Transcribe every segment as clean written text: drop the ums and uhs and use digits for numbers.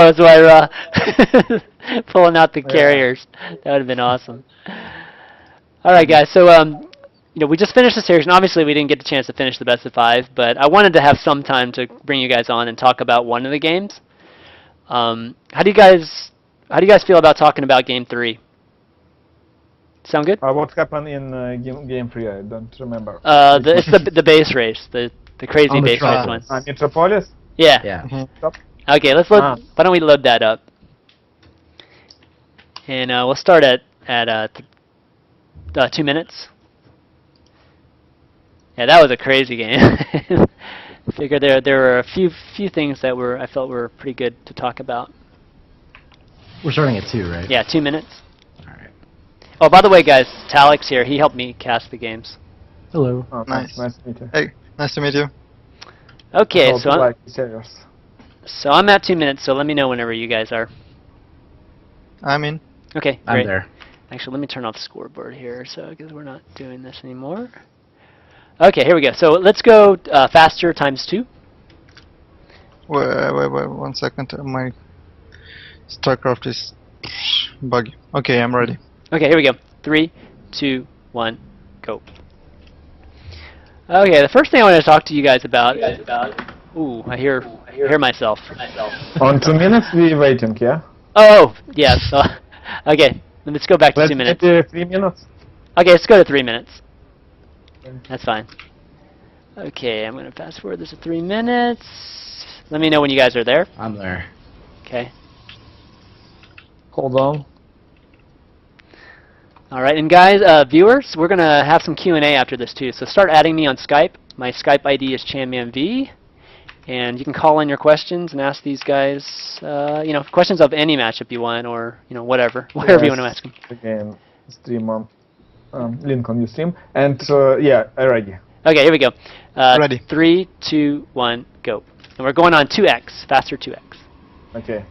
was WhiteRa pulling out the carriers. That would have been awesome. All right, guys. So we just finished the series, and obviously we didn't get the chance to finish the best of 5, but I wanted to have some time to bring you guys on and talk about one of the games. How do you guys feel about talking about game 3? Sound good? What happened in game 3? I don't remember. It's the base race, the crazy base race one. Metropolis? Yeah. Yeah. Okay, let's load. Why don't we load that up? And we'll start at 2 minutes. Yeah, that was a crazy game. I figured there were a few things that I felt were pretty good to talk about. We're starting at 2, right? Yeah, 2 minutes. All right. Oh, by the way, guys, Talik's here. He helped me cast the games. Hello. Oh, Nice. Nice to meet you. Hey, nice to meet you. Okay, so I'm at 2 minutes. So let me know whenever you guys are. I'm in. Okay, I'm great. there. Actually, let me turn off the scoreboard here, because we're not doing this anymore. Okay, here we go. So let's go faster times 2. Wait, 1 second. My StarCraft is buggy. Okay, I'm ready. Okay, here we go. 3, 2, 1, go. Okay, the first thing I want to talk to you guys about is ooh, I hear myself. On 2 minutes we waiting, yeah? Oh, yeah. So, okay, let's go back to 2 minutes. Let's 3 minutes. Okay, let's go to 3 minutes. That's fine. Okay, I'm gonna fast forward this to 3 minutes. Let me know when you guys are there. I'm there. Okay. Hold on. All right, and guys, viewers, we're gonna have some Q&A after this too. So start adding me on Skype. My Skype ID is ChanmanV, and you can call in your questions and ask these guys, questions of any matchup you want, or whatever you want to ask them. Again, stream on link on your stream, and yeah, ready. Okay, here we go. Ready. 3, 2, 1, go. And we're going on 2x, faster 2x. Okay.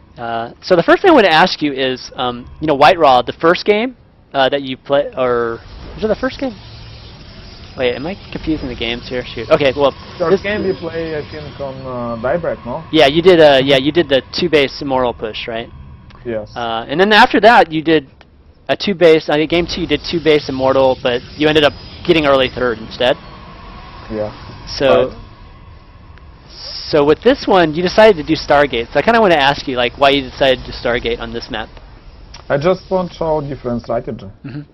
So the first thing I want to ask you is, WhiteRa, the first game that you play, or was it the first game? Wait, am I confusing the games here? Shoot. Okay, well, First game we play, I think, on Daybreak, no? Yeah, you did. You did the 2-base Immortal push, right? Yes. And then after that, you did a 2-base. I think game 2 you did 2-base Immortal, but you ended up getting early third instead. Yeah. So with this one, you decided to do Stargate. So I kind of want to ask you, why you decided to do Stargate on this map. I just want to show different strategy.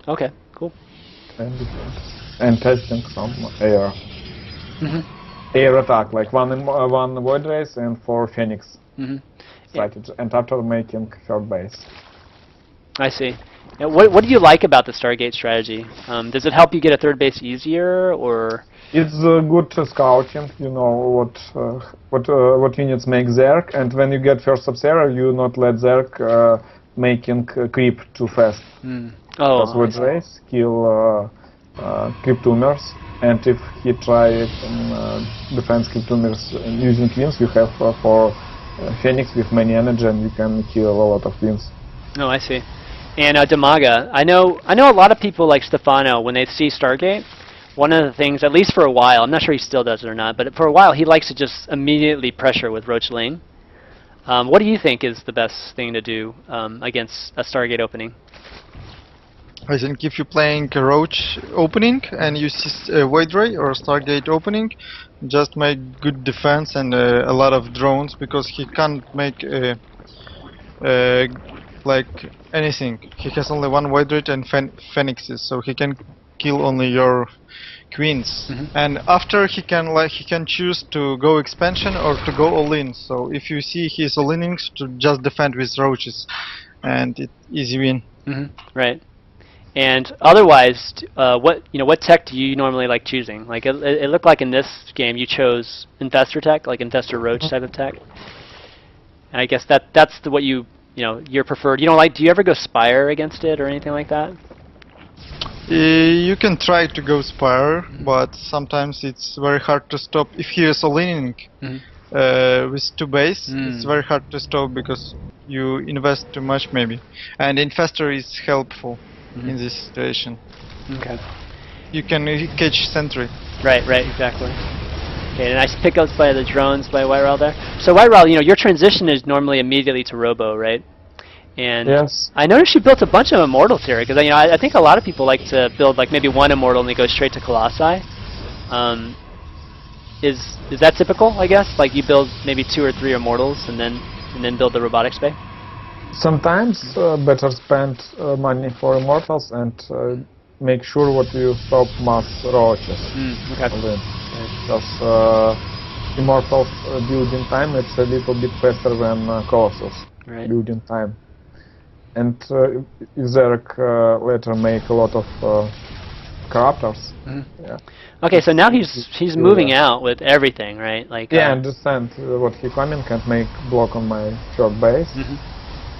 Okay, cool. And testing some air. Air attack, like one Void Race and 4 Phoenix strategy. And after making third base. I see. Now, what do you like about the Stargate strategy? Does it help you get a third base easier, or? It's good scouting. You know what units make Zerg, and when you get first observer, you not let Zerg making creep too fast. Oh. Because Void Race kill creep tumors, and if he try defense creep tumors using queens, you have 4 Phoenix with many energy, and you can kill a lot of queens. Oh, I see. And Dimaga, I know a lot of people like Stefano, when they see Stargate, one of the things, at least for a while, I'm not sure he still does it or not, but for a while he likes to just immediately pressure with Roach Lane. What do you think is the best thing to do against a Stargate opening? I think if you're playing a Roach opening and you see WhiteRa or Stargate opening, just make good defense and a lot of drones, because he can't make like anything. He has only one WhiteRa and Phoenixes, so he can kill only your queens. And after he can choose to go expansion or to go all in. So if you see his all innings, to just defend with roaches, and it easy win. Right. And otherwise, what tech do you normally like choosing? Like it looked like in this game you chose Infestor tech, like Infestor Roach type of tech. And I guess that's what your preferred. You don't like? Do you ever go Spire against it or anything like that? You can try to go Spire, but sometimes it's very hard to stop. If he is all-inning with 2 base, it's very hard to stop because you invest too much maybe. And Infestor is helpful in this situation. Okay. You can catch sentry. Right, exactly. Okay, nice pickups by the drones by WhiteRa there. So WhiteRa, your transition is normally immediately to Robo, right? And Yes. I noticed you built a bunch of immortals here, because I think a lot of people like to build like maybe one immortal and they go straight to Colossi. Is that typical? I guess like you build maybe 2 or 3 immortals and then build the robotics bay. Sometimes better spend money for immortals and make sure what you stop mass roaches. Okay. Because immortals building time it's a little bit faster than Colossus building time. And Zerk later make a lot of corruptors. Yeah. Okay, so now he's moving out with everything, right? Like I understand what he coming can't make block on my third base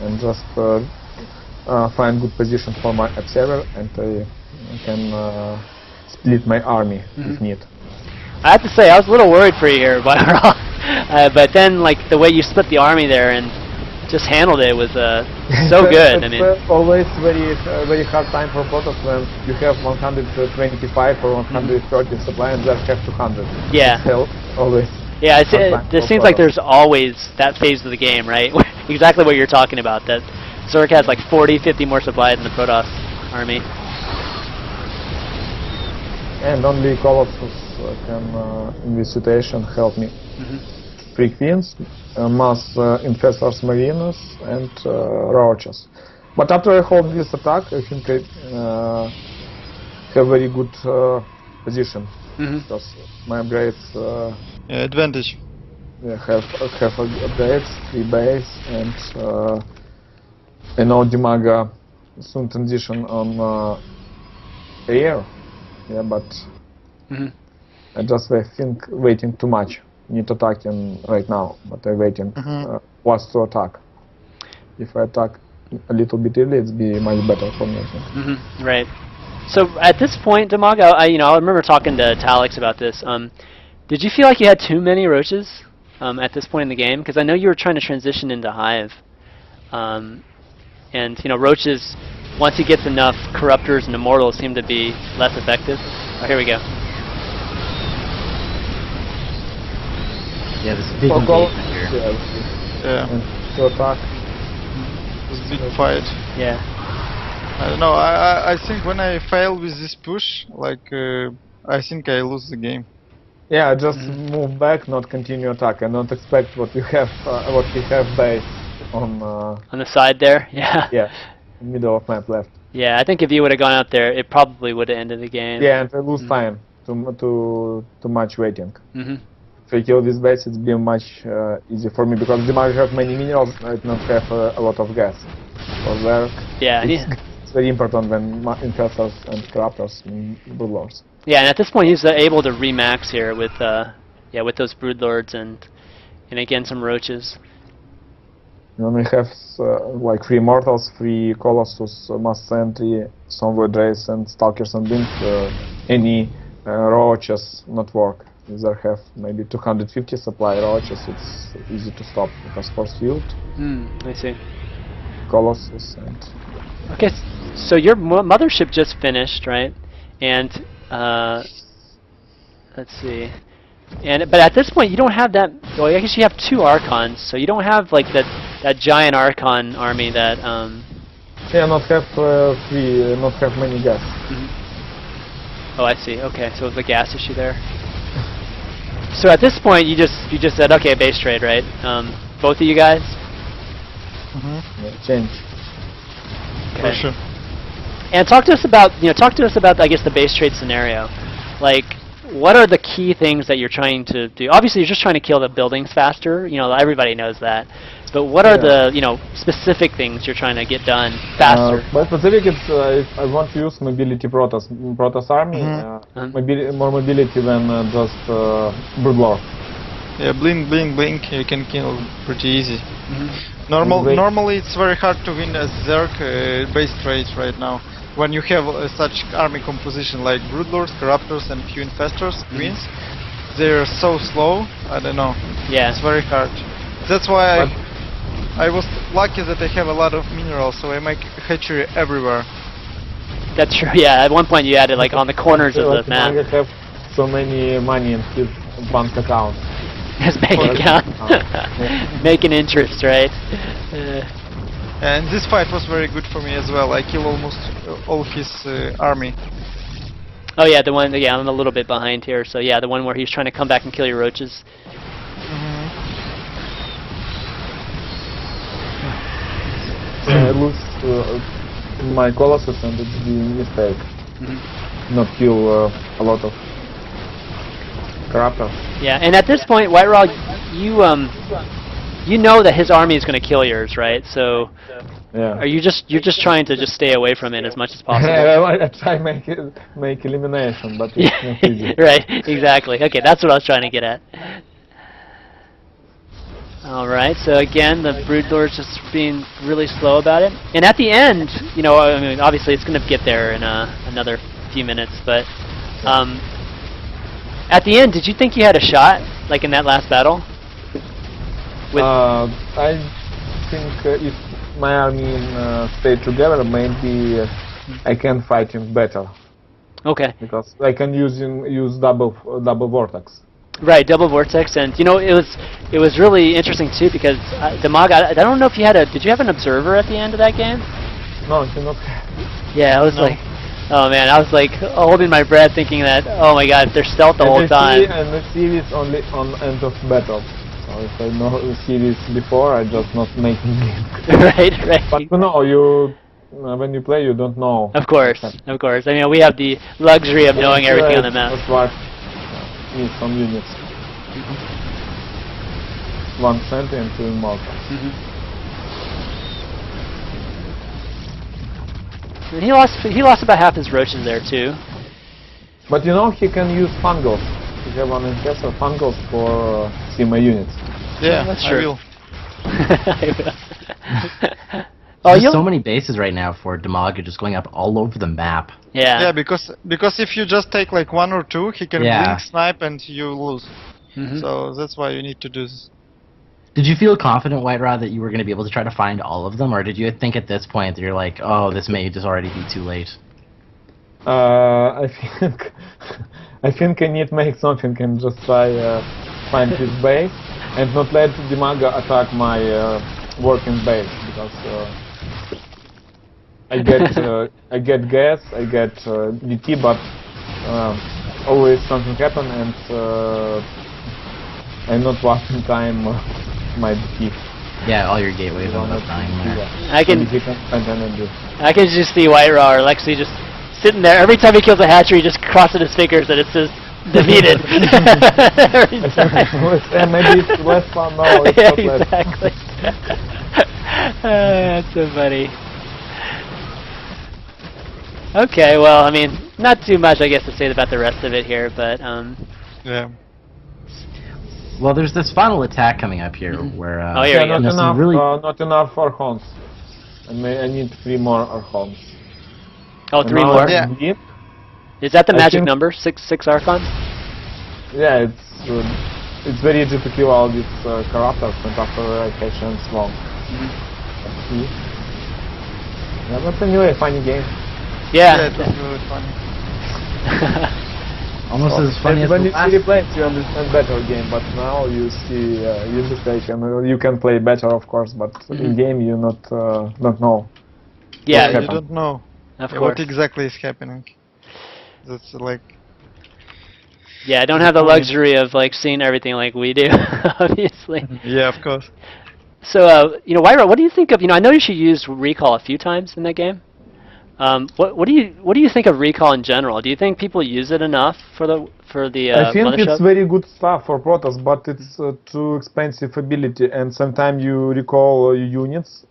and just find good position for my observer and I can split my army if need. I have to say I was a little worried for you here, but then like the way you split the army there and just handled it was so good. It's always very hard time for Protoss when you have 125 or 130 supply and just have 200. Yeah. Still, always. Yeah, it seems like there's always that phase of the game, right? Exactly what you're talking about. That Zerk has like 40, 50 more supply than the Protoss army. And only Colossus can in this situation help me. 3 queens, mass infestors mariners and roaches. But after I hold this attack, I think I have very good position because my upgrades advantage. Have upgrades, 3 base, and I know Dimaga soon transition on air. Yeah, but I just think waiting too much. Need attacking right now, but I'm waiting was to attack. If I attack a little bit early, it's be much better for me. I think. Right. So at this point, Dimaga, I remember talking to Talix about this. Did you feel like you had too many roaches at this point in the game? Because I know you were trying to transition into Hive, and roaches, once he gets enough corruptors and immortals, seem to be less effective. Oh, here we go. Yeah, this big engagement here. Yeah. And to attack. This big fight. Yeah. I don't know. I think when I fail with this push, like I think I lose the game. Yeah, just move back, not continue attack, and not expect what you have, what he have base on. On the side there. Yeah. Yeah. Middle of map left. Yeah, I think if you would have gone out there, it probably would have ended the game. Yeah, and I lose time too much waiting. If I kill this base, it's been much easier for me because Dimaga have many minerals, I don't have a lot of gas. For there, it's very important when infestors and corruptors and broodlords. Yeah, and at this point he's able to remax here with with those broodlords and again some roaches. And we have like 3 mortals, 3 colossus, mass sentry, some WhiteRa and stalkers and blink. Any roaches not work. Either have maybe 250 supply roaches, it's easy to stop because force field. I see. Colossus and. Okay, so your mothership just finished, right? And let's see. But at this point, you don't have that. Well, I guess you have 2 archons, so you don't have like that giant archon army that. Yeah, not have 3, not have many gas. Oh, I see. Okay, so it's a gas issue there. So at this point, you just said, okay, base trade, right? Both of you guys. Yeah, change. Okay. For sure. And talk to us about I guess the base trade scenario. Like, what are the key things that you're trying to do? Obviously, you're just trying to kill the buildings faster. Everybody knows that. But what are the specific things you're trying to get done faster? By specific, it's if I want to use mobility Protoss army, more mobility than just broodlord. Yeah, blink, blink, blink. You can kill pretty easy. Normally, it's very hard to win as Zerg base trades right now. When you have such army composition like broodlords, corruptors, and few infestors, queens, they're so slow. I don't know. Yeah, it's very hard. That's why I was lucky that I have a lot of minerals, so I make hatchery everywhere. That's true. Yeah, at one point you had it like on the corners of the map. I have so many money in his bank account. His bank account. Making interest, right? And this fight was very good for me as well. I killed almost all his army. Oh yeah, the one. Yeah, I'm a little bit behind here. So yeah, the one where he's trying to come back and kill your roaches. I lose my Colossus and it's the mistake. Not kill a lot of characters. Yeah, and at this point, WhiteRa, you know that his army is going to kill yours, right? So, Yeah. you're just trying to just stay away from it as much as possible. I try make elimination, but it's not easy. Right, exactly. Okay, that's what I was trying to get at. All right, so again, the Broodlord's just being really slow about it. And at the end, you know, I mean, obviously it's going to get there in another few minutes, but at the end, did you think you had a shot, like in that last battle? I think if my army stayed together, maybe I can fight him better. Okay. Because I can use double vortex. Right, double vortex, and you know it was really interesting too because Dimaga, I don't know if you had did you have an observer at the end of that game? No, I cannot. Yeah, I was like, oh man, I was like holding my breath, thinking that, oh my god, they're stealth the whole time. And the series only on end of battle. So if I know the series before, I just not making it. Right. But you know, when you play, you don't know. Of course. I mean, we have the luxury of knowing everything on the map. That's what need some units. 1 centi and 2 immortals. And he lost about half his roaches there too. But you know, he can use fungals. He have one infestor fungals for CMA units. Yeah, that's I true. will. There's so many bases right now for Dimaga just going up all over the map. Yeah. Yeah, because if you just take like 1 or 2, he can blink snipe and you lose. So that's why you need to do this. Did you feel confident, WhiteRa, that you were going to be able to try to find all of them, or did you think at this point that you're like, oh, this may just already be too late? I think I need to make something and just try find his base and not let Dimaga attack my working base because I get gas, I get DT, but always something happen and I'm not wasting time my DT. Yeah, all your gateways on the time there. Yeah. I can just see WhiteRa or Lexi just sitting there. Every time he kills a hatchery, he just crosses his fingers and it says defeated. Maybe it's less fun now. It's Yeah, not less. exactly. That's so funny. Okay, well, I mean, not too much, I guess, to say about the rest of it here, but yeah. Well, there's this final attack coming up here where oh, here we go. Not enough Archons. I need 3 more Archons. Oh, 3 more? Yeah. Is that the magic number? 6 Archons? Yeah, it's very easy to kill all these characters and after rotations long. Yeah, but anyway, funny game. Yeah. It was really funny. almost as funny as when the you last. see replay, you understand better game, but now you see you mistake and you can play better, of course, but in game you don't know. Yeah, You don't know of course. what exactly is happening. That's like... Yeah, I don't have the luxury of like seeing everything like we do, obviously. Yeah, of course. So, you know, WhiteRa, what do you think of? You know, I know you used recall a few times in that game. What do you think of recall in general? Do you think people use it enough for the I think mothership? it's very good stuff for Protoss, but it's too expensive ability, and sometimes you recall your units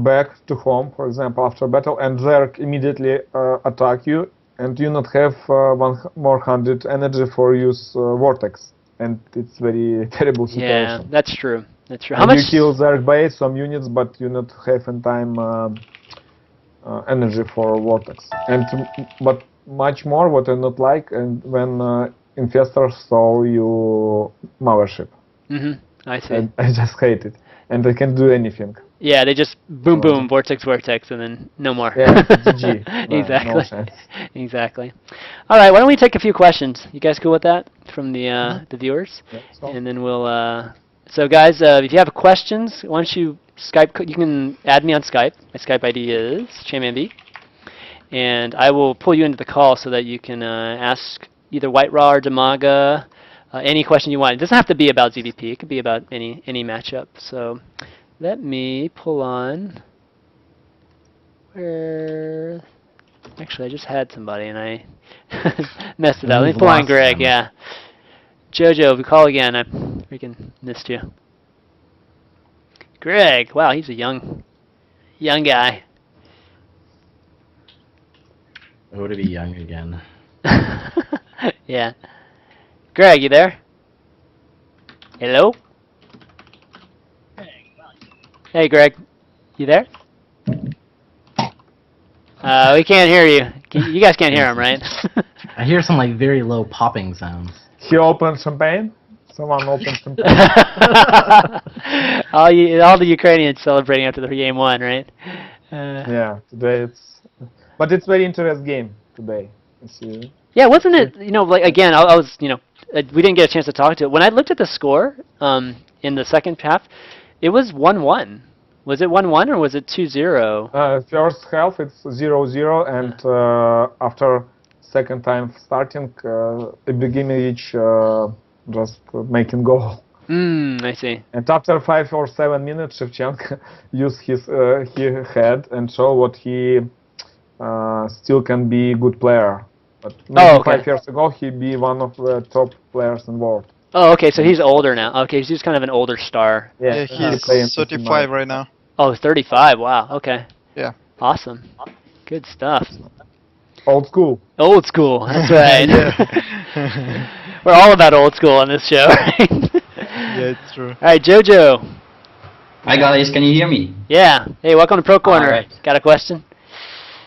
back to home, for example, after battle, and Zerg immediately attack you, and you not have 100 energy for use Vortex, and it's very terrible situation. Yeah, that's true. That's true. How and much? you kill Zerg base, some units, but you not have in time energy for Vortex. But much more what I not like, and when infestors stole you mothership. I see. I just hate it, and I can't do anything. Yeah, they just boom, So, boom, vortex, vortex, and then no more. yeah, GG. No Exactly. chance. Exactly. All right, why don't we take a few questions? You guys cool with that from the viewers? Yeah, so. And then we'll. So guys, if you have questions, why don't you Skype? You can add me on Skype. My Skype ID is ChanmanV, and I will pull you into the call so that you can ask either WhiteRa or Dimaga any question you want. It doesn't have to be about ZVP. It could be about any matchup. So let me pull on. Where? Actually, I just had somebody and I messed it up. Let me You've pull on lost Greg. them. Yeah. Jojo, if we call again, I freaking missed you. Greg, wow, he's a young guy. Oh, to be young again. Yeah. Greg, you there? Hello? Hey, Greg. You there? We can't hear you. You guys can't hear him, right? I hear some like very low popping sounds. He opened champagne. Someone opened champagne. all the Ukrainians celebrating after the game won, right? Yeah, today but it's very interesting game today. Yeah, wasn't it? Like again, I was, we didn't get a chance to talk to it. When I looked at the score in the second half, it was 1-1. Was it 1-1 or was it 2-0? First half it's 0-0, and after second time starting, Ibrahimovic just making goal. I see. And after 5 or 7 minutes, Shevchenko used his head and show what he still can be a good player. But maybe 5 years ago he'd be one of the top players in the world. Oh, okay, so he's older now. Okay, he's kind of an older star. Yeah, he's 35 right now. Oh, 35. Wow. Okay. Yeah. Awesome. Good stuff. Old school. Old school. That's right. We're all about old school on this show, right? Yeah, it's true. All right, Jojo. Hi guys, can you hear me? Yeah. Hey, welcome to Pro Corner. All right. Got a question?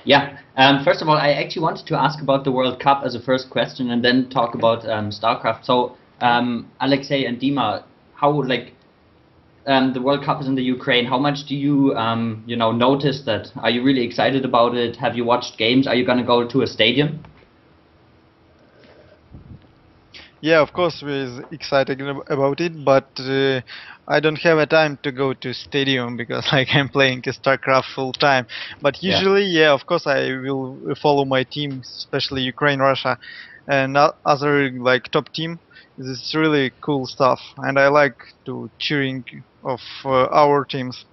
Yeah. First of all, I actually wanted to ask about the World Cup as a first question, and then talk about StarCraft. So, Alexei and Dima, how the World Cup is in the Ukraine. How much do you notice that? Are you really excited about it? Have you watched games? Are you gonna go to a stadium? Yeah, of course we're excited about it, but I don't have a time to go to stadium because I'm playing StarCraft full time. But usually, yeah, of course I will follow my team, especially Ukraine, Russia, and other top team. This is really cool stuff, and I like to cheering of our teams.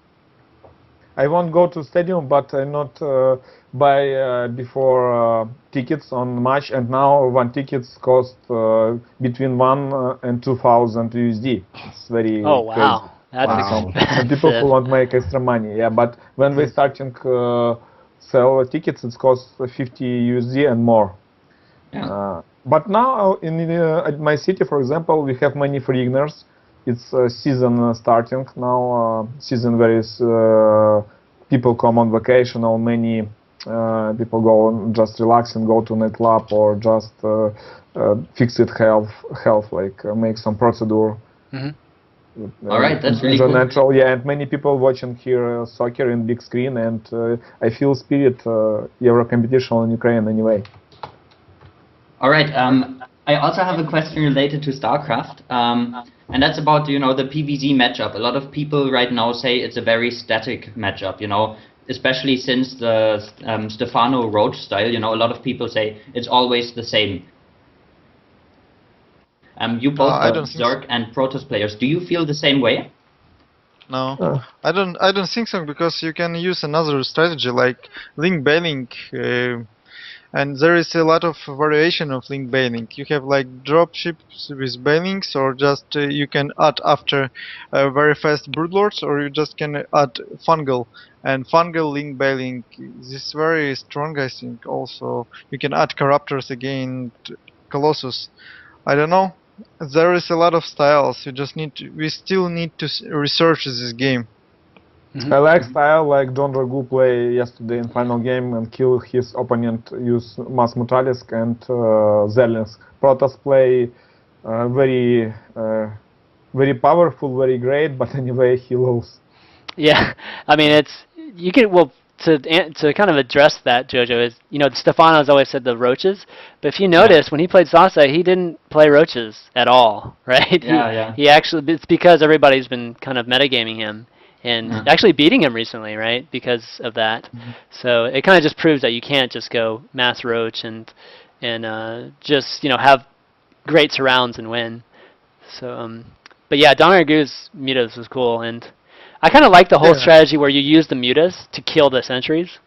I won't go to stadium, but I not buy before tickets on match, and now one tickets cost between 1 and 2,000 USD. It's very wow, crazy. That's And people who want make extra money. Yeah, but when we starting sell tickets, it costs 50 USD and more. Yeah. But now in at my city, for example, we have many foreigners. It's season starting now. Season where is people come on vacation, or many people go and just relax and go to nightclub or just fix it health make some procedure. All right, that's really cool. Natural, yeah, and many people watching here soccer in big screen, and I feel spirit Euro competition in Ukraine anyway. All right. I also have a question related to StarCraft, and that's about the PvZ matchup. A lot of people right now say it's a very static matchup. Especially since the Stefano Roach style. A lot of people say it's always the same. You both are Zerg and Protoss players. Do you feel the same way? No, I don't think so, because you can use another strategy like link bailing. And there is a lot of variation of link bailing. You have dropships with bailings, or just you can add after very fast broodlords, or you just can add fungal. And fungal link bailing is very strong, I think. Also, you can add corruptors again, Colossus. I don't know. There is a lot of styles. We still need to research this game. I like style like John Dragu play yesterday in final game and kill his opponent, use Mass Mutalisk and Zelensk. Protoss play very powerful, very great, but anyway he loses. Yeah, I mean you can to kind of address that, Jojo, is Stefano's always said the roaches, but if you notice when he played Sasa, he didn't play roaches at all, right? Yeah, yeah. He actually, it's because everybody's been kind of metagaming him and Yeah. actually beating him recently, right? Because of that. So it kind of just proves that you can't just go mass roach and just have great surrounds and win. So but yeah, Donaragu's mutas was cool, and I kind of like the whole strategy where you use the mutas to kill the sentries,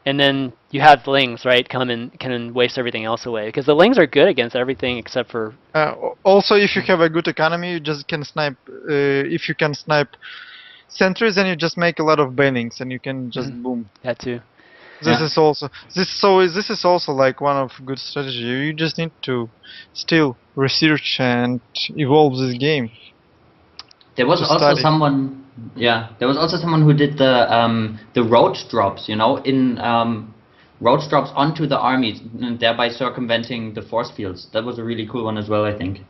and then you have lings, right, come and can waste everything else away, because the lings are good against everything except for. Also, if you have a good economy, you just can snipe. If you can snipe sentries, then you just make a lot of bannings, and you can just boom. That too. This is also this is also like one of good strategy. You just need to still research and evolve this game. There was To also study. someone, yeah. There was also someone who did the roach drops, in roach drops onto the armies, and thereby circumventing the force fields. That was a really cool one as well, I think.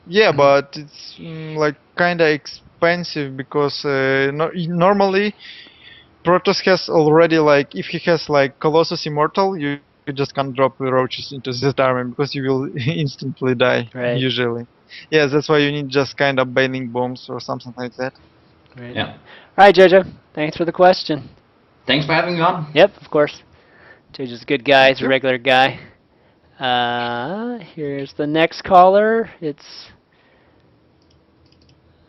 Yeah, but it's like kinda expensive because normally Protoss has already like if he has like Colossus Immortal, you just can't drop the roaches into this army because you will instantly die Right. usually. Yes, that's why you need just kind of bailing bombs or something like that. Right. Yeah. All right, Jojo. Thanks for the question. Thanks for having me on. Yep, of course. Jojo's a good guy. He's a you. regular guy. Here's the next caller. It's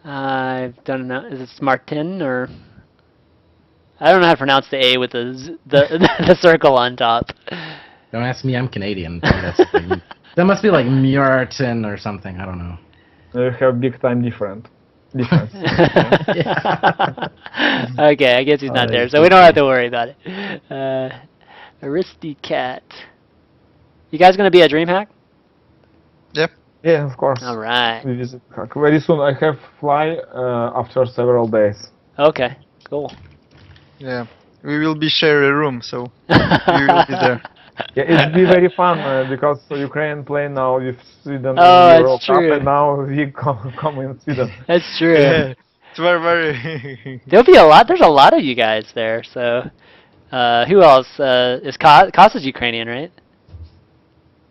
I've done. Is it Martin or? I don't know how to pronounce the A with the circle on top. Don't ask me. I'm Canadian. That must be like Murton or something. I don't know. You have big time difference. Okay, I guess he's not there, so we don't have to worry about it. Aristicat. You guys gonna be at DreamHack? Yep. Yeah, of course. All right. We visit Hack. Very soon I have fly after several days. Okay. Cool. Yeah. We will be share a room, so we will be there. Yeah, it'll be very fun because Ukraine play now with Sweden Oh, in it's Euro Cup, true. and now we come in Sweden. That's true. Yeah. It's very. There'll be a lot. There's a lot of you guys there. So, who else? Is Kasa's Ukrainian, right?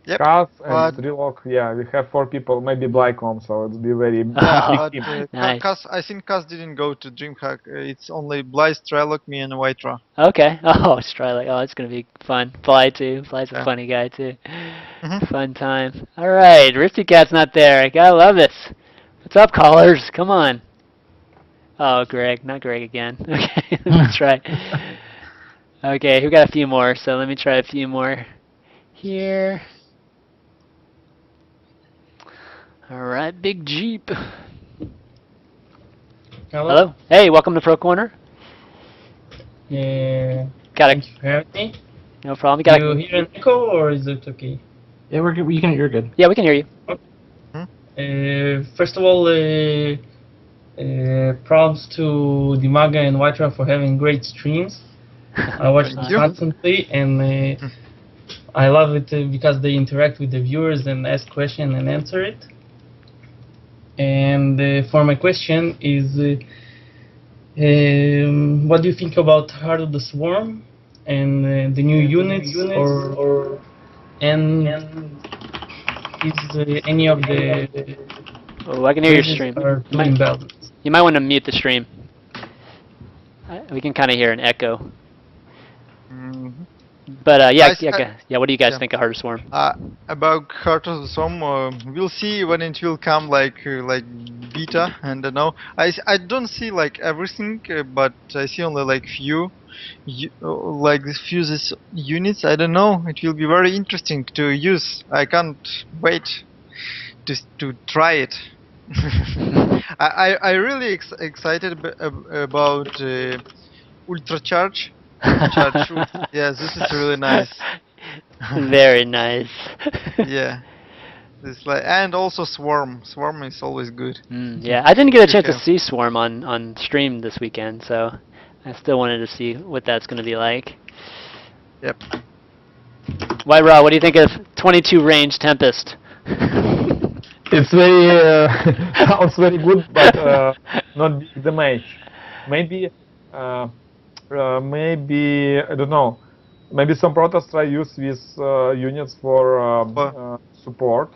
Yep. Kas but- and Trilog, yeah, we have 4 people, maybe Blycom, so it'll be very Oh, big But team. Nice. I think Cas didn't go to DreamHack. It's only Blythe, Trelloc, me, and WhiteRa. Okay. Oh, Strylek. Oh, it's gonna be fun. Fly too. Fly's a Yeah. funny guy too. Mhm. Fun time. All right, Aristocat's not there. Gotta love this. What's up, callers? Come on. Oh, Greg, not Greg again. Okay, let's try. Okay, we got a few more, so let me try a few more here. All right, Big Jeep. Hello. Hey, welcome to Pro Corner. Yeah, Got thank you for having me. no problem. You got You hear an echo or is it okay? Yeah, we're good. You're good. Yeah, we can hear you. First of all, props to Dimaga and WhiteRa for having great streams. I watch them Thank you. constantly and I love it because they interact with the viewers and ask questions and answer it. And for my question is, what do you think about Heart of the Swarm and the new units, and is any of the Oh, I can hear your races stream. are too imbalanced? You might want to mute the stream. We can kind of hear an echo. Mhm. But I- what do you guys yeah. think of Heart of Swarm? About Heart of the Swarm, we'll see when it will come like beta, and I don't know. I don't see like everything, but I see only like few, like these few this units. I don't know. It will be very interesting to use. I can't wait to try it. I really excited about Ultra Charge. Yes, this is really nice. Very nice. Yeah. This like and also Swarm. Swarm is always good. Yeah, I didn't get a chance to Okay. see Swarm on stream this weekend, so I still wanted to see what that's going to be like. Yep. WhiteRa, what do you think of 22 range Tempest? It's very sounds very good, but not big damage. Maybe maybe I don't know. Maybe some Protoss try use these units for support.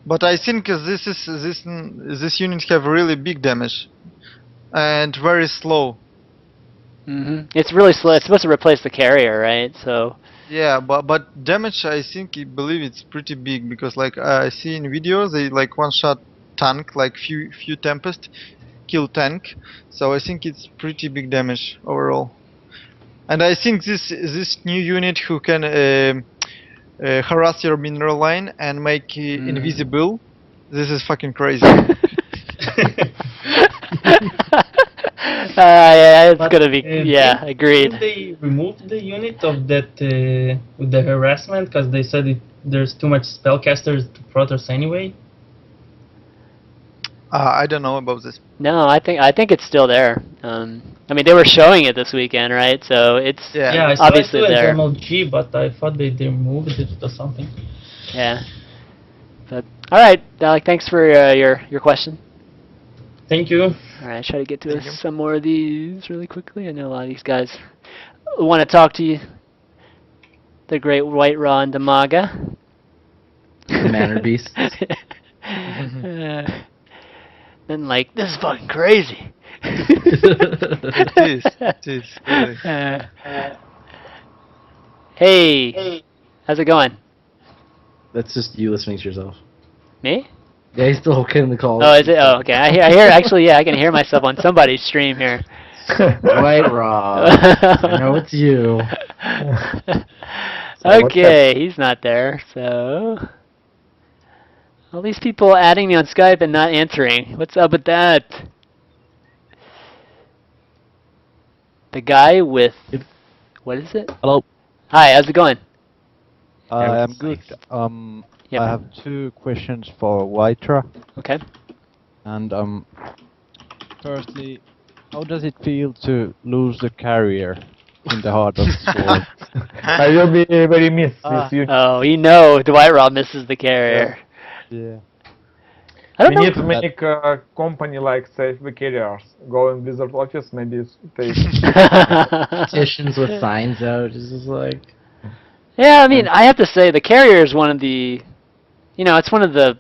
But I think this units have really big damage and very slow. It's really slow. It's supposed to replace the carrier, right? So. Yeah, but damage I believe it's pretty big because like I see in videos they like one shot tank like few Tempest kill tank, so I think it's pretty big damage overall. And I think this new unit who can harass your mineral line and make invisible, this is fucking crazy. Yeah, it's But, gonna be. Yeah, agreed. Did they remove the unit of that with the harassment because they said there's too much spellcasters to Protoss anyway? I don't know about this. No, I think it's still there. I mean, they were showing it this weekend, right? So it's Yeah. I saw obviously it too there. as MLG, but I thought they removed it or something. Yeah. But all right, Alec. Thanks for your question. Thank you. All right, try to get to some more of these really quickly. I know a lot of these guys want to talk to you. The great WhiteRa and Dimaga. The manner beast. And like, this is fucking crazy. It is. Really. Hey, how's it going? That's just you listening to yourself. Me? Yeah, he's still in the call. Oh, is it? Oh, okay. I hear. Actually, yeah, I can hear myself on somebody's stream here. WhiteRa. I know it's you. Okay, he's not there. So, all these people adding me on Skype and not answering. What's up with that? The guy with what is it? Hello. Hi, how's it going? I'm good. Yep. I have two questions for WhiteRa. Okay. And firstly, how does it feel to lose the carrier in the heart of the sword? I will be very missed with you. Oh, you know, WhiteRa misses the carrier. Yeah. I don't We know. need to make a company like Save the Carriers. Go in Wizard Office, maybe take. Petitions with signs out. It's just like. Yeah, I mean, I have to say the carrier is one of the, it's one of the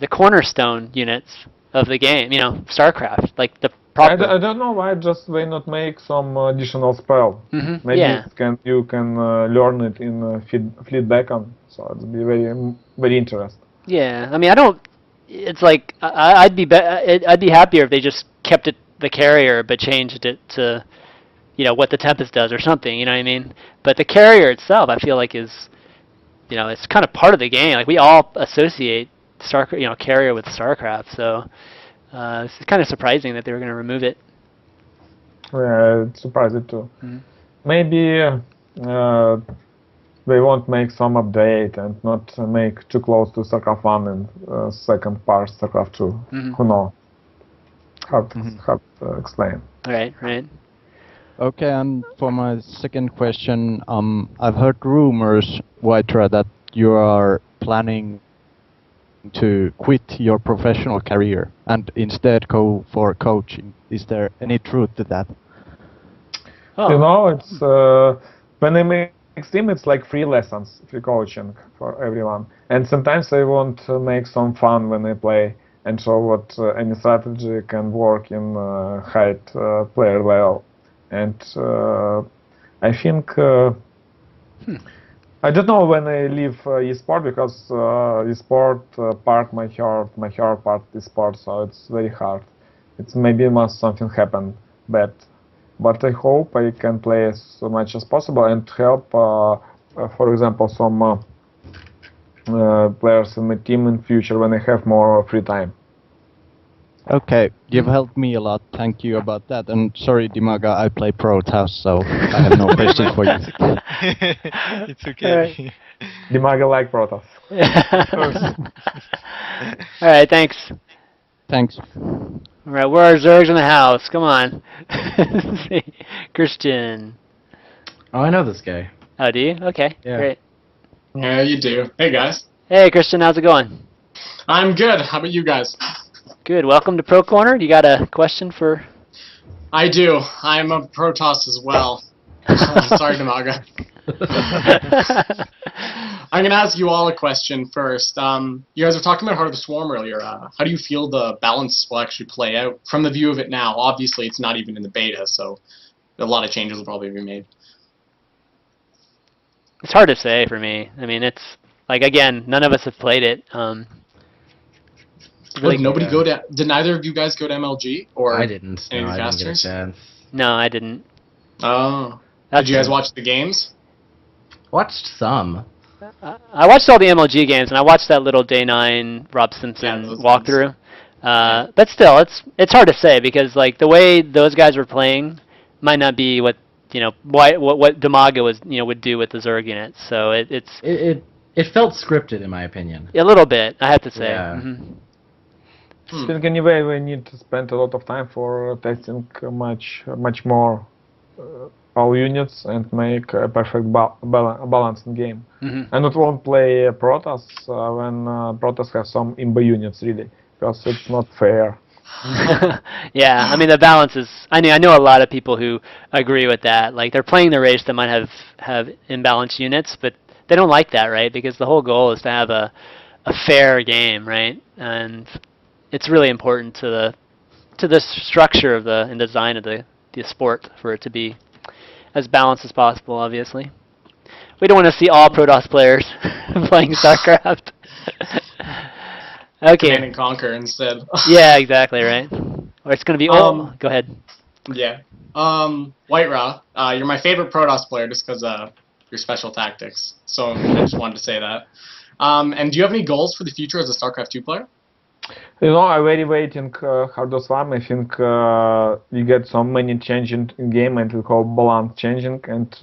cornerstone units of the game. StarCraft, like the I proper. don't know why just they not make some additional spell. Maybe Yeah. you can learn it in Fleet Beacon, so it'll be very interesting. Yeah, I mean, I don't. It's like I'd be happier if they just kept it the carrier but changed it to, what the Tempest does or something. You know what I mean? But the carrier itself, I feel like is, it's kind of part of the game. Like we all associate carrier with StarCraft. So it's kind of surprising that they were going to remove it. Yeah, it's surprising too. Maybe they won't make some update and not make too close to StarCraft 1 and second part StarCraft 2. Who knows? Hard to explain. Right. Okay, and for my second question, I've heard rumors, WhiteRa, that you are planning to quit your professional career and instead go for coaching. Is there any truth to that? Oh. It's when I make Steam, it's like free lessons, free coaching for everyone. And sometimes I want to make some fun when I play and show what any strategy can work in high player level. And I think I don't know when I leave esport because esport part my heart part esport, so it's very hard. It's maybe must something happen bad, but I hope I can play as much as possible and help, for example, some players in my team in future when I have more free time. Okay, you've helped me a lot. Thank you about that. And sorry, Dimaga, I play Protoss, so I have no questions for you. It's okay. Dimaga like Protoss. Of course. All right, thanks. Thanks. All right, where are Zergs in the house? Come on. Christian. Oh, I know this guy. Oh, do you? Okay, Yeah. great. Yeah, you do. Hey, guys. Hey, Christian, how's it going? I'm good. How about you guys? Good. Welcome to Pro Corner. You got a question for I do. I'm a Protoss as well. Sorry, Dimaga. I'm gonna ask you all a question first. You guys were talking about Heart of the Swarm earlier. How do you feel the balance will actually play out from the view of it now? Obviously, it's not even in the beta, so a lot of changes will probably be made. It's hard to say for me. I mean, it's like, again, none of us have played it. Really, did nobody go to? Did neither of you guys go to MLG or I didn't. any No, of the I didn't get a casters? chance. No, I didn't. Oh. That's Did you guys true. watch the games? Watched some. I watched all the MLG games, and I watched that little Day 9 Rob Simpson those walkthrough. Yeah. But still, it's hard to say because like the way those guys were playing might not be what what Dimaga would do with the Zerg units. So it's It felt scripted in my opinion. a little bit, I have to say. Yeah. I think anyway we need to spend a lot of time for testing much more all units and make a perfect balance in game. I not won't play Protoss when Protoss have some imba units really, because it's not fair. Yeah, I mean the balance is. I know a lot of people who agree with that. Like they're playing the race that might have imbalanced units, but they don't like that, right? Because the whole goal is to have a fair game, right? And it's really important to the structure of and design of the sport for it to be as balanced as possible. Obviously, we don't want to see all Protoss players playing StarCraft. Okay. Command and Conquer instead. Yeah, exactly, right. Or it's going to be... go ahead. Yeah. WhiteRa, you're my favorite Protoss player just because your special tactics. So I just wanted to say that. And do you have any goals for the future as a StarCraft 2 player? You know, I'm very waiting Heart of Swarm. I think we get so many changes in game and we call balance changing and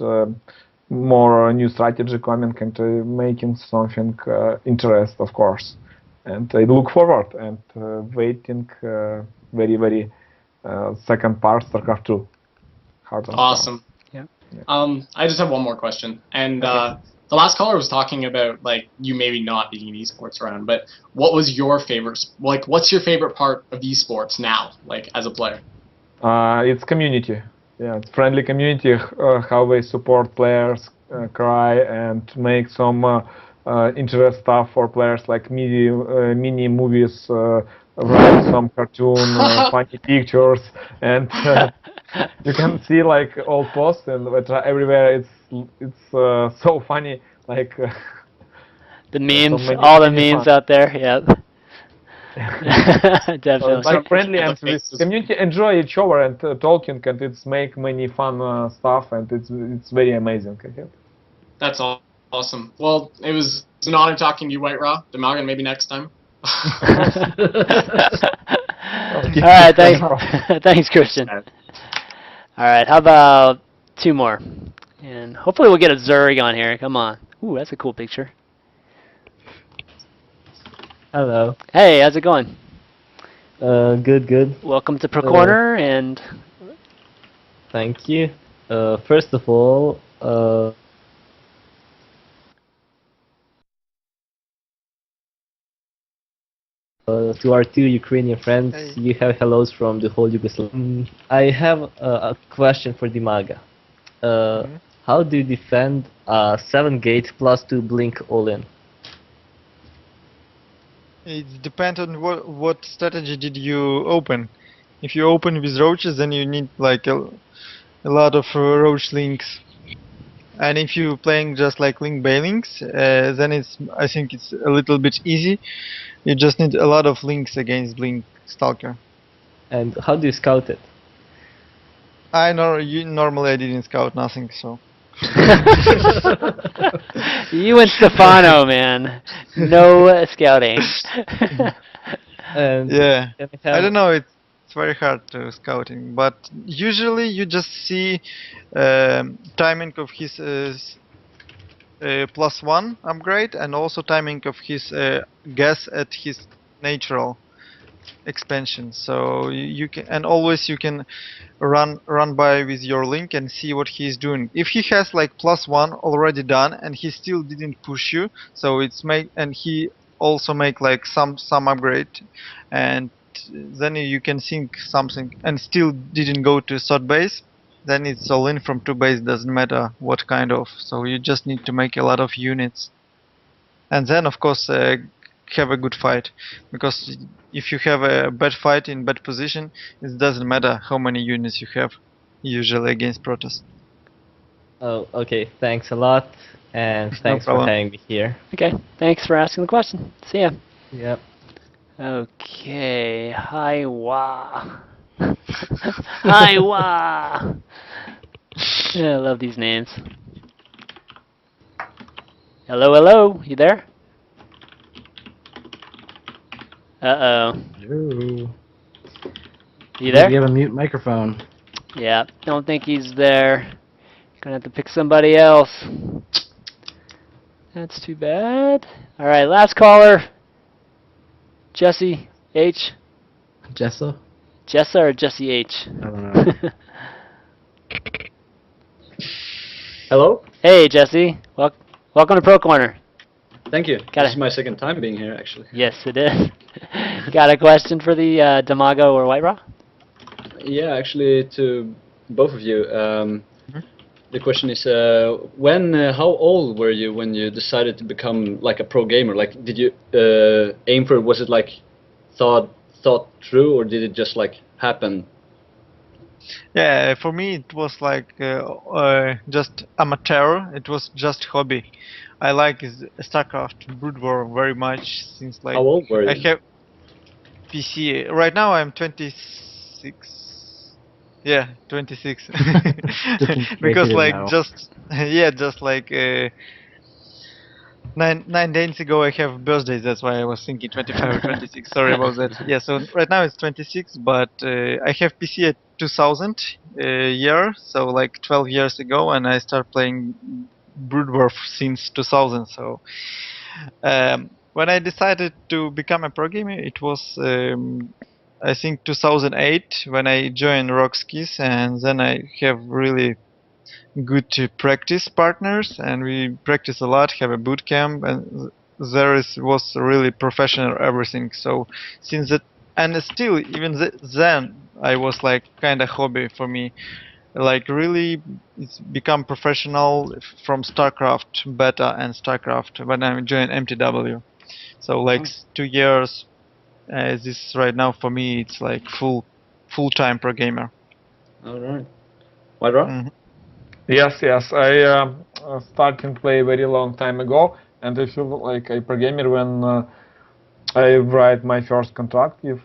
more new strategy coming and making something interest, of course. And I look forward and waiting very second part StarCraft 2. Heart of Awesome. Yeah. I just have one more question. And the last caller was talking about like you maybe not being an esports around, but what was your favorite? Like, what's your favorite part of esports now, like as a player? It's community. Yeah, it's friendly community. How they support players, cry and make some interest stuff for players like mini movies, write some cartoon, funny pictures, and you can see like all posts and everywhere. It's so funny, like the memes, so all the many memes fun. out there. Yep. Definitely. Like friendly and the community enjoy each other and talking and it's make many fun stuff and it's very amazing. That's awesome. Well, it was an honor talking to you, WhiteRa. Dimaga, maybe next time. All right, thanks, thanks, Christian. All right, how about two more? And hopefully we'll get a Zerg on here. Come on. Ooh, that's a cool picture. Hello. Hey, how's it going? Good. Welcome to Pro Corner, and Thank you. First of all, to our two Ukrainian friends, you have hellos from the whole Yugoslavia. I have a question for Dimaga. How do you defend 7 gate plus 2 blink all in? It depends on what strategy did you open. If you open with roaches, then you need like a lot of roach links. And if you're playing just like link bailings, then I think it's a little bit easy. You just need a lot of links against blink stalker. And how do you scout it? Normally I didn't scout nothing, so. You and Stefano, man. No scouting. And yeah, I don't know. It's very hard to scouting, but usually you just see timing of his +1 upgrade and also timing of his guess at his natural expansion. So you can, and always you can run by with your link and see what he's doing. If he has like +1 already done and he still didn't push you, so it's and he also make like some upgrade and then you can think something and still didn't go to third base, then it's all in from 2 base, doesn't matter what kind of. So you just need to make a lot of units. And then of course have a good fight. Because if you have a bad fight in bad position, it doesn't matter how many units you have, usually against Protoss. Oh, okay. Thanks a lot, and No thanks for problem. having me here. Okay, thanks for asking the question. See ya. Yep. Okay, HiWa. HiWa. Yeah, I love these names. Hello, hello. You there? Uh-oh. Hello. You there? You have a mute microphone. Yeah, don't think he's there. Gonna have to pick somebody else. That's too bad. All right, last caller. Jesse H. Jessa? Jessa or Jesse H? I don't know. Hello. Hey, Jesse. Welcome to Pro Corner. Thank you. Got This it. is my second time being here, actually. Yes, it is. Got a question for the Dimaga or WhiteRa? Yeah, actually, to both of you. The question is, how old were you when you decided to become like a pro gamer? Like, did you aim for? Was it like thought through, or did it just like happen? Yeah, for me it was like just amateur. It was just hobby. I like StarCraft Brood War very much since like How old were you? I have PC. Right now I'm 26. Yeah, 26. Because like now. just just like 9 days ago I have birthdays. That's why I was thinking 25 or 26. Sorry about that. Yeah, so right now it's 26, but I have PC at 2000 year, so like 12 years ago, and I started playing Brood War since 2000. So when I decided to become a pro gamer, it was I think 2008 when I joined Rockskis, and then I have really good practice partners, and we practice a lot, have a boot camp, and was really professional everything. So since that, and still even then I was like kind of hobby for me. Like really, it's become professional from StarCraft beta and StarCraft when I joined mTW. So like 2 years. This right now for me it's like full-time pro gamer. All right. WhiteRa? Mhm. Yes, I started play very long time ago, and I feel like a pro gamer when I write my first contract with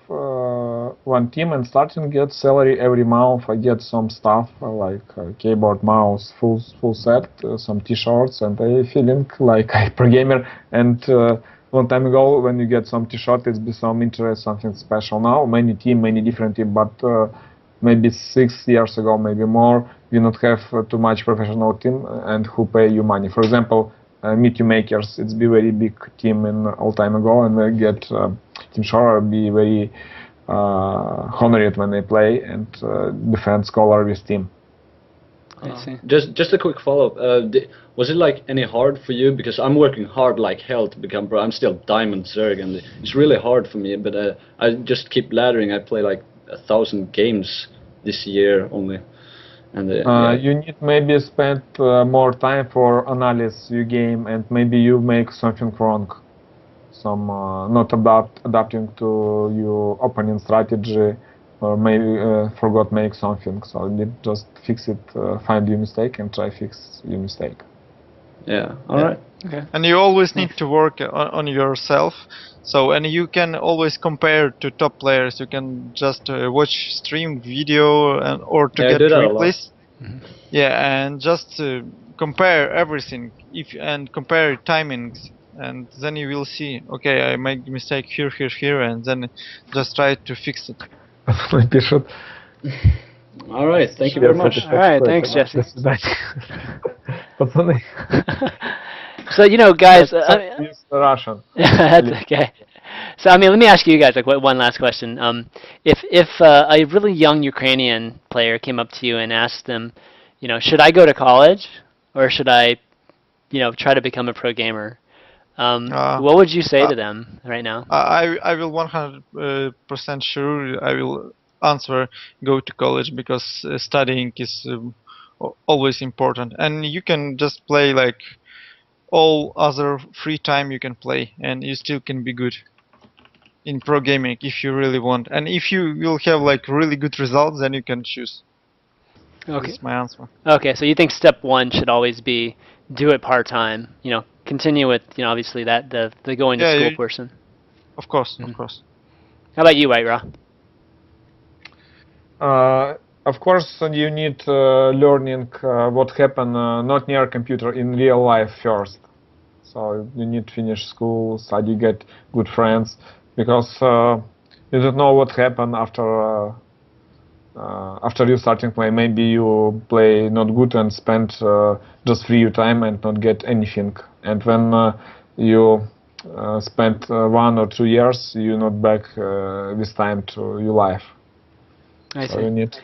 one team and starting get salary every month. I get some stuff like keyboard, mouse, full set, some T-shirts, and I feeling like a pro gamer. And long time ago, when you get some T-shirt, it's be some interest, something special. Now, many different team, but maybe 6 years ago, maybe more, you not have too much professional team and who pay you money. For example, mTwMakers, it's be very big team in all time ago, and they get Team Shore be very honored when they play and defend scholar with team. I see. Just a quick follow-up. Was it like any hard for you? Because I'm working hard like hell to become pro. I'm still Diamond Zerg, and it's really hard for me. But I just keep laddering. I play like 1,000 games this year only. And yeah. You need maybe spend more time for analyze your game, and maybe you make something wrong. Some not adapting to your opponent strategy, or maybe forgot make something. So you need just fix it, find your mistake, and try fix your mistake. Yeah. All right. Okay. And you always need to work on yourself. So, and you can always compare to top players. You can just watch stream video or to Yeah, I get do that a lot. replays. Yeah, and just compare everything and compare timings, and then you will see. Okay, I make mistake here, and then just try to fix it. Пишут. All right. Thank you very much. All right, thanks, Jesse. До свидания. Пацаны. So guys, Use Russian. that's okay. So let me ask you guys like one last question. If a really young Ukrainian player came up to you and asked them, should I go to college or should I, try to become a pro gamer? What would you say to them right now? I will 100% sure I will answer go to college because studying is always important, and you can just play like all other free time you can play, and you still can be good in pro gaming if you really want, and if you will have like really good results, then you can choose. Okay. This is my answer. Okay, so you think step one should always be do it part time. Continue with obviously that the going to school portion. Of course, of course. How about you, WhiteRa? Of course, you need learning what happened not near computer in real life first. So you need to finish school, study, get good friends, because you don't know what happened after you starting play. Maybe you play not good and spend just free time and not get anything. And when you spend 1 or 2 years, you not back this time to your life. I So see. you need,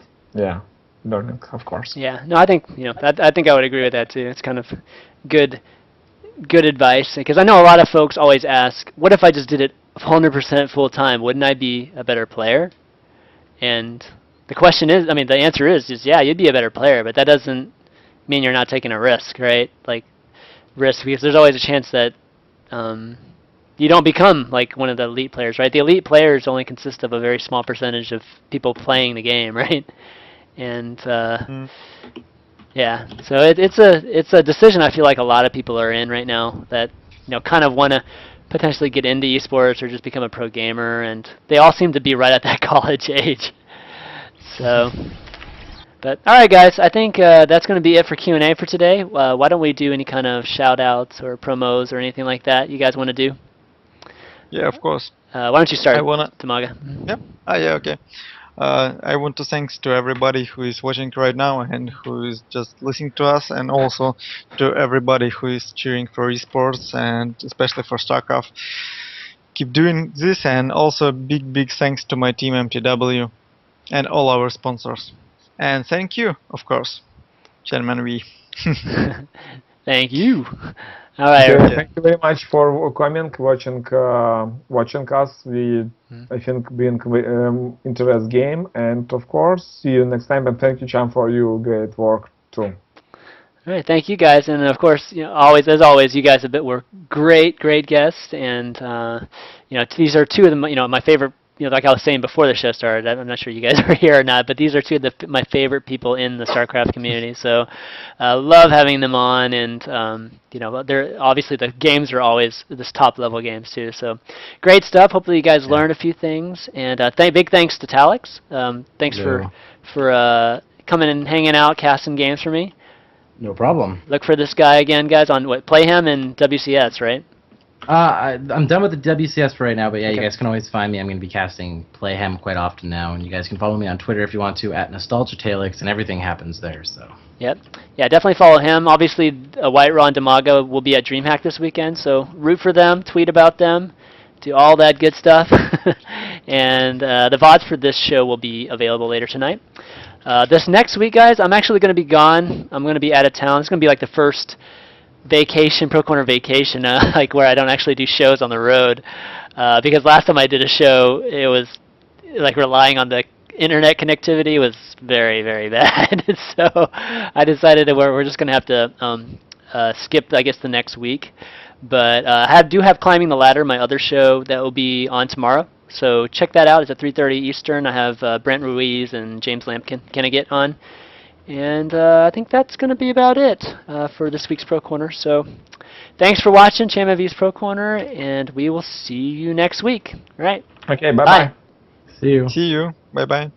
learning, of course. Yeah, no, I think I think I would agree with that too. It's kind of good advice because I know a lot of folks always ask, "What if I just did it 100% full time? Wouldn't I be a better player?" And the question is, the answer is yeah, you'd be a better player, but that doesn't mean you're not taking a risk, right? Like risk because there's always a chance that you don't become like one of the elite players, right? The elite players only consist of a very small percentage of people playing the game, right? And yeah, so it's a decision I feel like a lot of people are in right now that kind of want to potentially get into esports or just become a pro gamer, and they all seem to be right at that college age. So, but all right, guys, I think that's going to be it for Q&A for today. Why don't we do any kind of shout-outs or promos or anything like that you guys want to do? Yeah, of course. Why don't you start, I wanna. Tamaga? Yep. Yeah. Okay. I want to thanks to everybody who is watching right now and who is just listening to us, and also to everybody who is cheering for esports and especially for StarCraft. Keep doing this, and also big thanks to my team mTW and all our sponsors. And thank you, of course, ChanmanV. Thank you. All right. Okay, thank you very much for coming, watching us. I think, being interest game, and of course, see you next time. And thank you, Chan, for your great work too. All right, thank you guys, and of course, as always, you guys were great guests, and these are two of the my favorite. Like I was saying before the show started, I'm not sure you guys were here or not, but these are two of my favorite people in the StarCraft community. So, love having them on, and they're obviously the games are always this top level games too. So, great stuff. Hopefully, you guys learned a few things, and big thanks to Talix. Thanks for coming and hanging out, casting games for me. No problem. Look for this guy again, guys, on Playhim and WCS, right? I'm done with the WCS for right now, but yeah, you guys can always find me. I'm going to be casting Playhim quite often now, and you guys can follow me on Twitter if you want to, at NostalgiaTalix, and everything happens there, so. Yep. Yeah, definitely follow him. Obviously, WhiteRa and DiMaga will be at DreamHack this weekend, so root for them, tweet about them, do all that good stuff. And the VODs for this show will be available later tonight. This next week, guys, I'm actually going to be gone. I'm going to be out of town. It's going to be like the first vacation, Pro Corner vacation, like where I don't actually do shows on the road. Because last time I did a show, it was like relying on the internet connectivity was very bad. So I decided that we're just going to have to skip, I guess, the next week. But I do have Climbing the Ladder, my other show, that will be on tomorrow. So check that out. It's at 3:30 Eastern. I have Brent Ruiz and James Lampkin get on. And I think that's going to be about it for this week's Pro Corner. So thanks for watching ChanmanV's Pro Corner, and we will see you next week. All right. Okay, bye-bye. See you. See you. Bye-bye.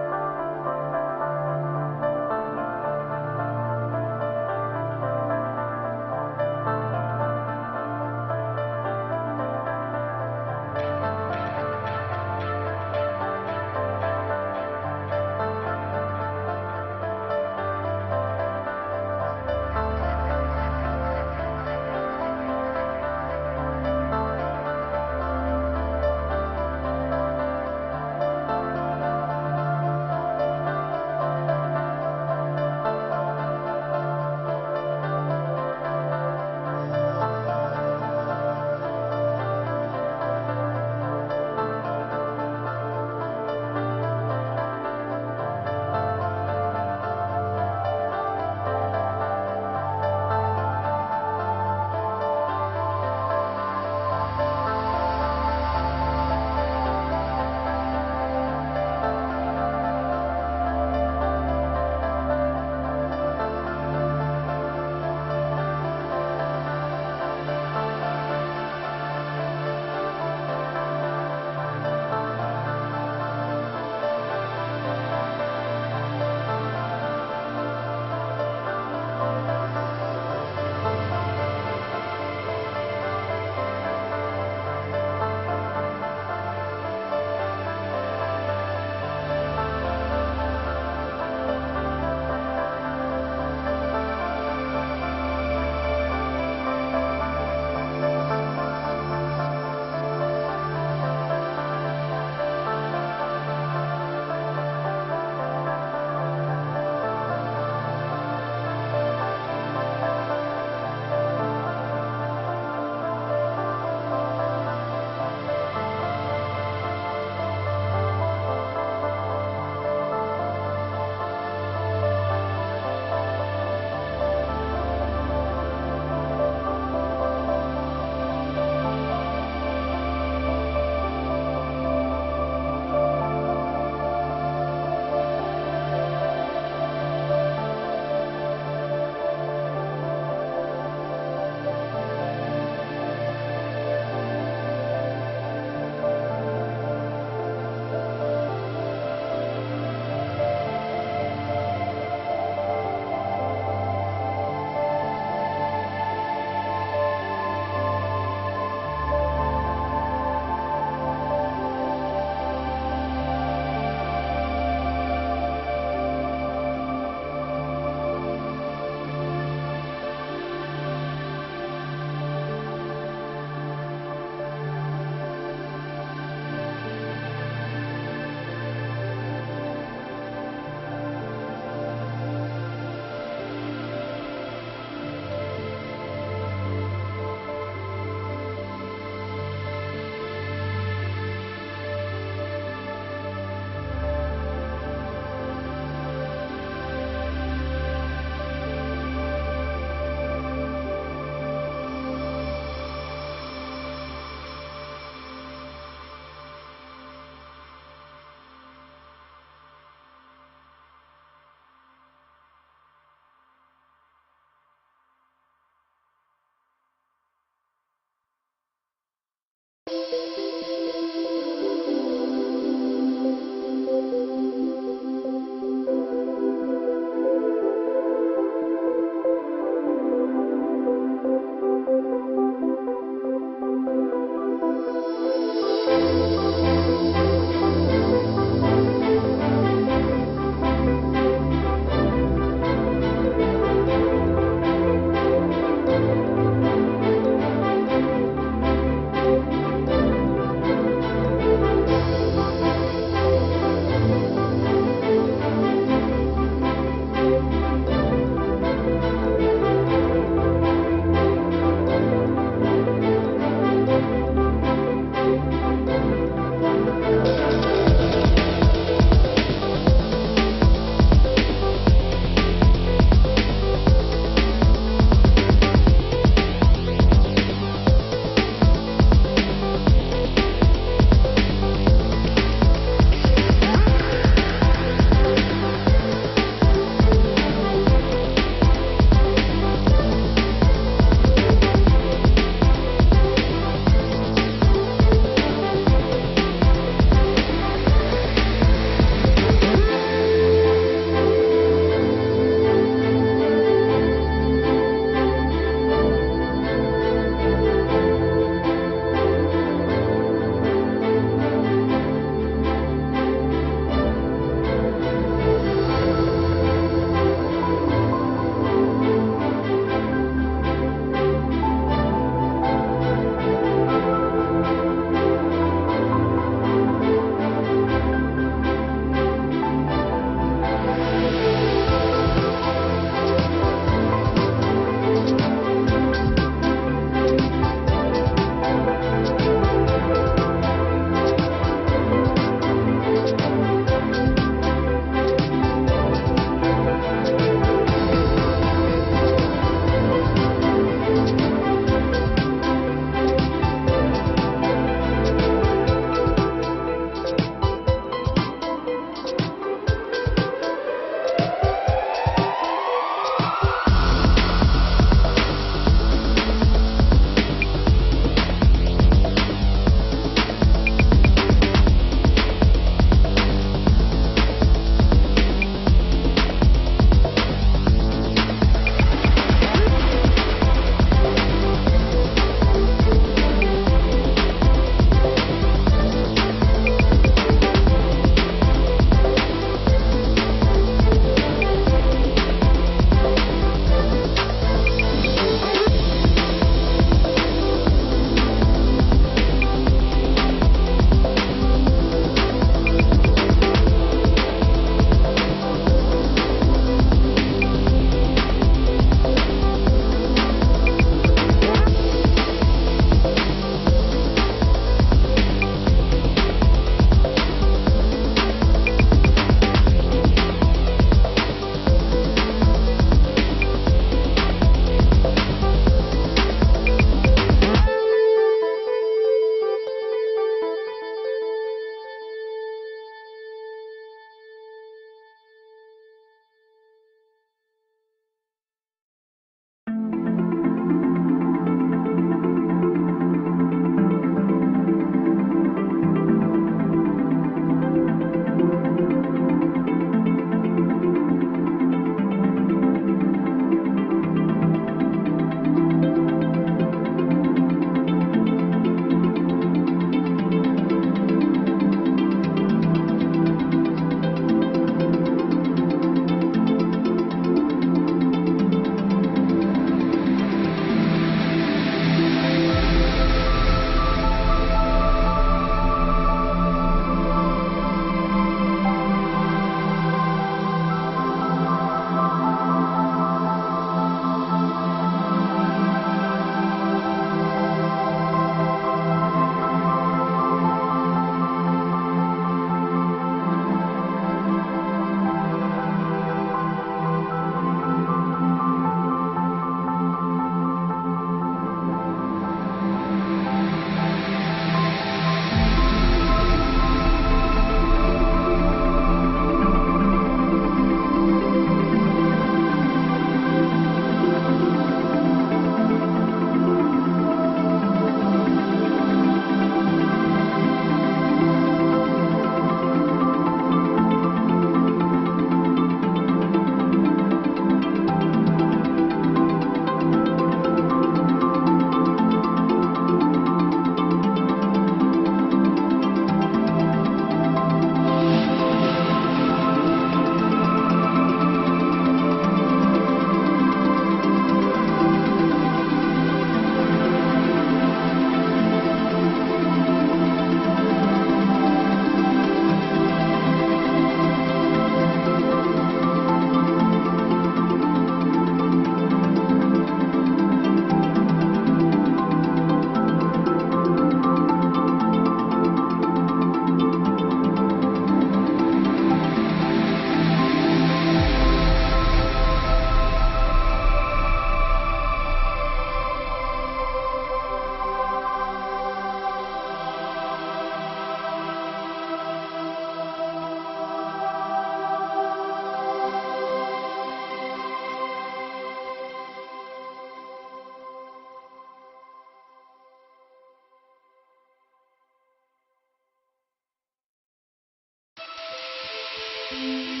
Bye.